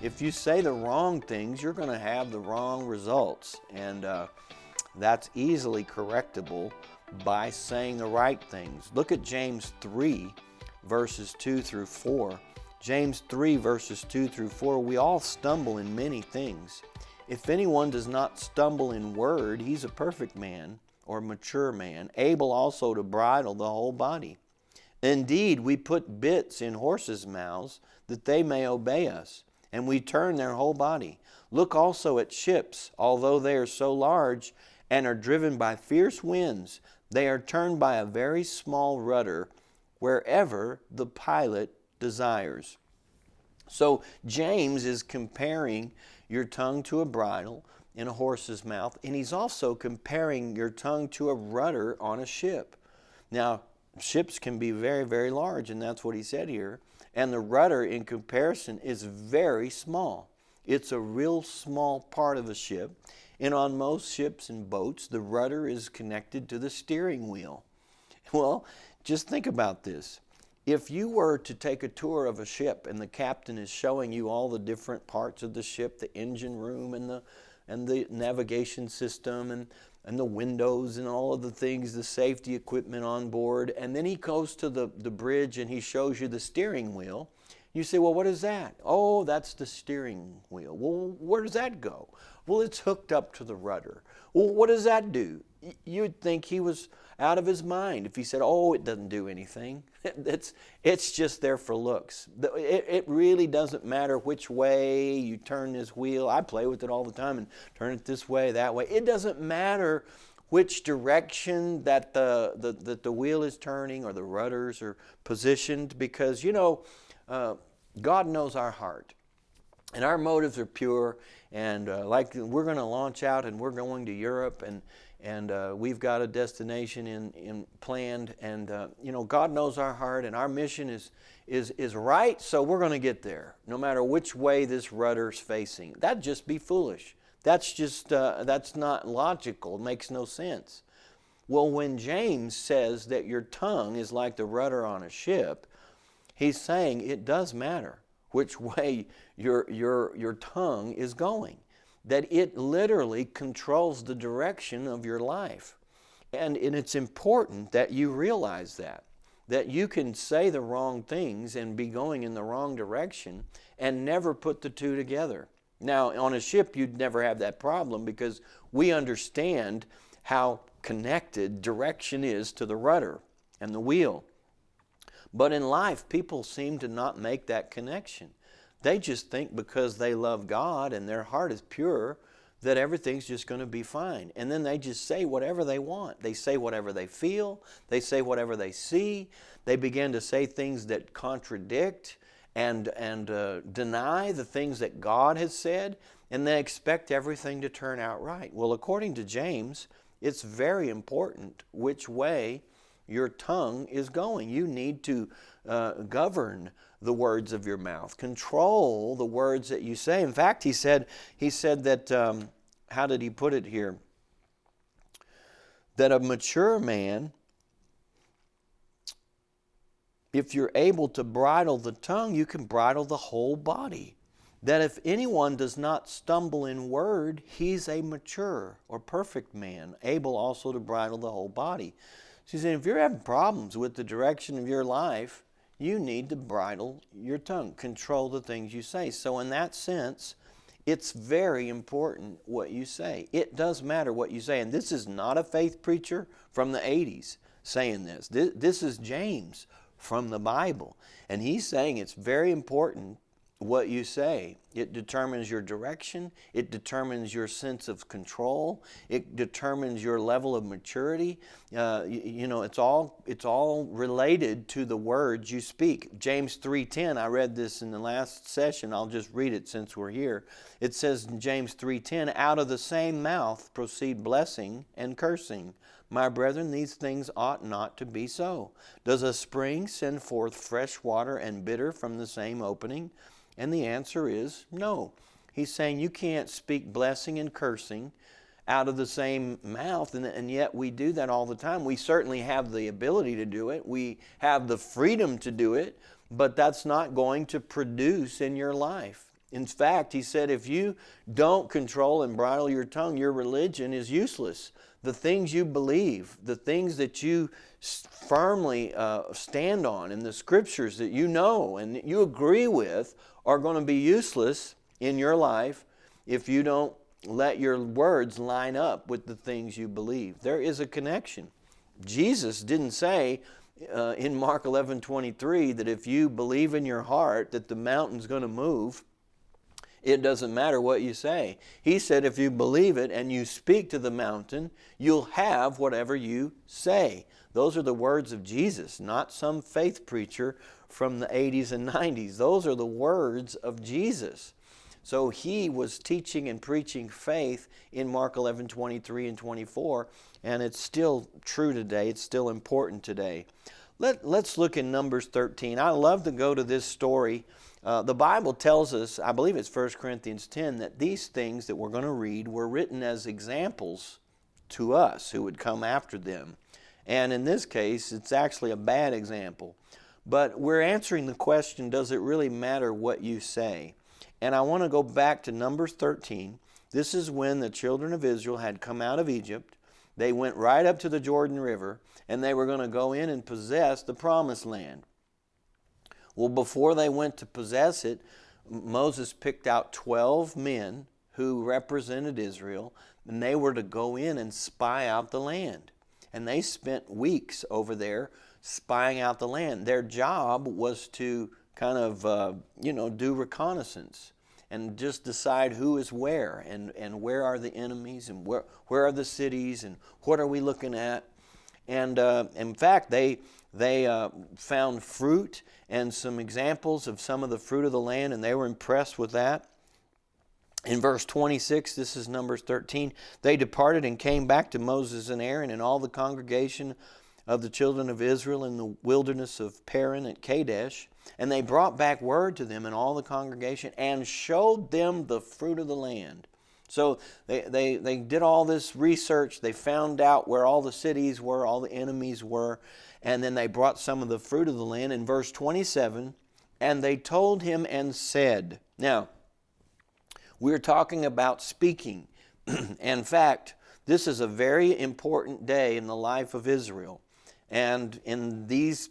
if you say the wrong things, you're going to have the wrong results. And that's easily correctable by saying the right things. Look at James 3, verses 2 through 4. James 3, verses 2 through 4, we all stumble in many things. If anyone does not stumble in word, he's a perfect man or mature man, able also to bridle the whole body. Indeed, we put bits in horses' mouths that they may obey us, and we turn their whole body. Look also at ships, although they are so large and are driven by fierce winds, they are turned by a very small rudder wherever the pilot desires. So James is comparing your tongue to a bridle in a horse's mouth, and he's also comparing your tongue to a rudder on a ship. Now, ships can be very, very large, and that's what he said here. And the rudder, in comparison, is very small. It's a real small part of a ship. And on most ships and boats, the rudder is connected to the steering wheel. Well, just think about this. If you were to take a tour of a ship and the captain is showing you all the different parts of the ship, the engine room and the navigation system and the windows and all of the things, the safety equipment on board, and then he goes to the bridge and he shows you the steering wheel, you say, well, what is that? Oh, that's the steering wheel. Well, where does that go? Well, it's hooked up to the rudder. Well, what does that do? You'd think he was out of his mind if he said, oh, it doesn't do anything. It's just there for looks. It really doesn't matter which way you turn this wheel. I play with it all the time and turn it this way, that way. It doesn't matter which direction that the wheel is turning or the rudders are positioned, because, God knows our heart. And our motives are pure, and like we're going to launch out and we're going to Europe, and we've got a destination in planned, and God knows our heart, and our mission is right, so we're going to get there, no matter which way this rudder's facing. That'd just be foolish. That's not logical. It makes no sense. Well, when James says that your tongue is like the rudder on a ship, he's saying it does matter which way your tongue is going, that it literally controls the direction of your life. And it's important that you realize that you can say the wrong things and be going in the wrong direction and never put the two together. Now, on a ship, you'd never have that problem because we understand how connected direction is to the rudder and the wheel. But in life, people seem to not make that connection. They just think because they love God and their heart is pure that everything's just going to be fine. And then they just say whatever they want. They say whatever they feel. They say whatever they see. They begin to say things that contradict and deny the things that God has said, and they expect everything to turn out right. Well, according to James, it's very important which way your tongue is going. You need to govern the words of your mouth. Control the words that you say. In fact, he said that, how did he put it here? That a mature man, if you're able to bridle the tongue, you can bridle the whole body. That if anyone does not stumble in word, he's a mature or perfect man, able also to bridle the whole body. So he said, if you're having problems with the direction of your life, you need to bridle your tongue, control the things you say. So in that sense, it's very important what you say. It does matter what you say. And this is not a faith preacher from the 80s saying this. This is James from the Bible. And he's saying it's very important what you say. It determines your direction. It determines your sense of control. It determines your level of maturity. It's all related to the words you speak. James 3:10, I read this in the last session. I'll just read it since we're here. It says in James 3:10, out of the same mouth proceed blessing and cursing. My brethren, these things ought not to be so. Does a spring send forth fresh water and bitter from the same opening? And the answer is no. He's saying you can't speak blessing and cursing out of the same mouth, and yet we do that all the time. We certainly have the ability to do it. We have the freedom to do it, but that's not going to produce in your life. In fact, he said, if you don't control and bridle your tongue, your religion is useless. The things you believe, the things that you firmly stand on, and the scriptures that you know and you agree with are going to be useless in your life if you don't let your words line up with the things you believe. There is a connection. Jesus didn't say in Mark 11:23 that if you believe in your heart that the mountain's going to move, it doesn't matter what you say. He said if you believe it and you speak to the mountain, you'll have whatever you say. Those are the words of Jesus, not some faith preacher from the 80s and 90s. Those are the words of Jesus. So he was teaching and preaching faith in Mark 11:23 and 24, and it's still true today. It's still important today. Let's look in Numbers 13. I love to go to this story. The Bible tells us, I believe it's 1 Corinthians 10, that these things that we're going to read were written as examples to us who would come after them. And in this case, it's actually a bad example. But we're answering the question, does it really matter what you say? And I want to go back to Numbers 13. This is when the children of Israel had come out of Egypt. They went right up to the Jordan River, and they were going to go in and possess the promised land. Well, before they went to possess it, Moses picked out 12 men who represented Israel, and they were to go in and spy out the land. And they spent weeks over there spying out the land. Their job was to kind of, do reconnaissance and just decide who is where and where are the enemies and where are the cities and what are we looking at. And in fact, they found fruit and some examples of some of the fruit of the land, and they were impressed with that. In verse 26, this is Numbers 13, they departed and came back to Moses and Aaron and all the congregation of the children of Israel in the wilderness of Paran at Kadesh, and they brought back word to them and all the congregation and showed them the fruit of the land. So they did all this research. They found out where all the cities were, all the enemies were, and then they brought some of the fruit of the land. In verse 27, and they told him and said. Now, we're talking about speaking. In fact, this is a very important day in the life of Israel. And in this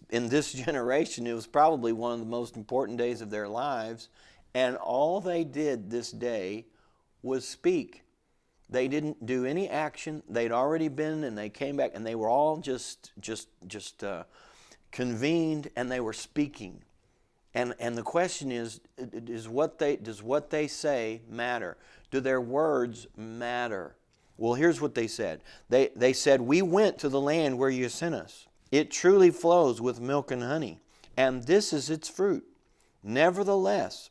generation, it was probably one of the most important days of their lives. And all they did this day was speak. They didn't do any action. They'd already been, and they came back, and they were all just convened, and they were speaking. And the question is, does what they say matter? Do their words matter? Well, here's what they said. They said, we went to the land where you sent us. It truly flows with milk and honey, and this is its fruit. Nevertheless,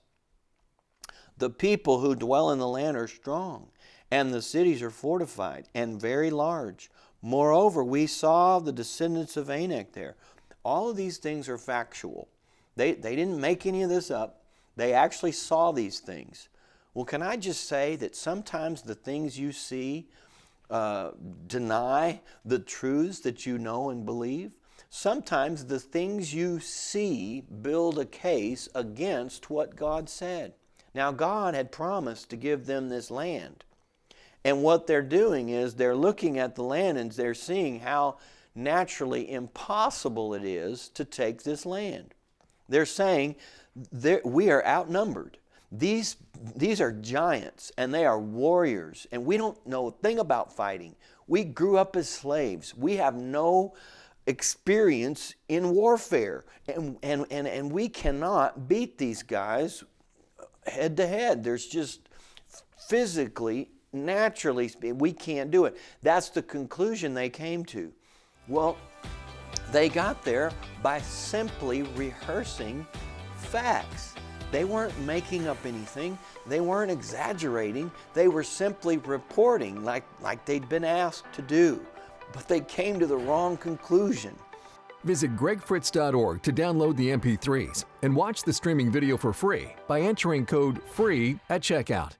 the people who dwell in the land are strong, and the cities are fortified and very large. Moreover, we saw the descendants of Anak there. All of these things are factual. They didn't make any of this up. They actually saw these things. Well, can I just say that sometimes the things you see deny the truths that you know and believe? Sometimes the things you see build a case against what God said. Now, God had promised to give them this land. And what they're doing is they're looking at the land and they're seeing how naturally impossible it is to take this land. They're saying we are outnumbered. These are giants and they are warriors, and we don't know a thing about fighting. We grew up as slaves. We have no experience in warfare, and we cannot beat these guys head to head. There's just physically, naturally, we can't do it. That's the conclusion they came to. Well, they got there by simply rehearsing facts. They weren't making up anything. They weren't exaggerating. They were simply reporting like they'd been asked to do. But they came to the wrong conclusion. Visit gregfritz.org to download the MP3s and watch the streaming video for free by entering code FREE at checkout.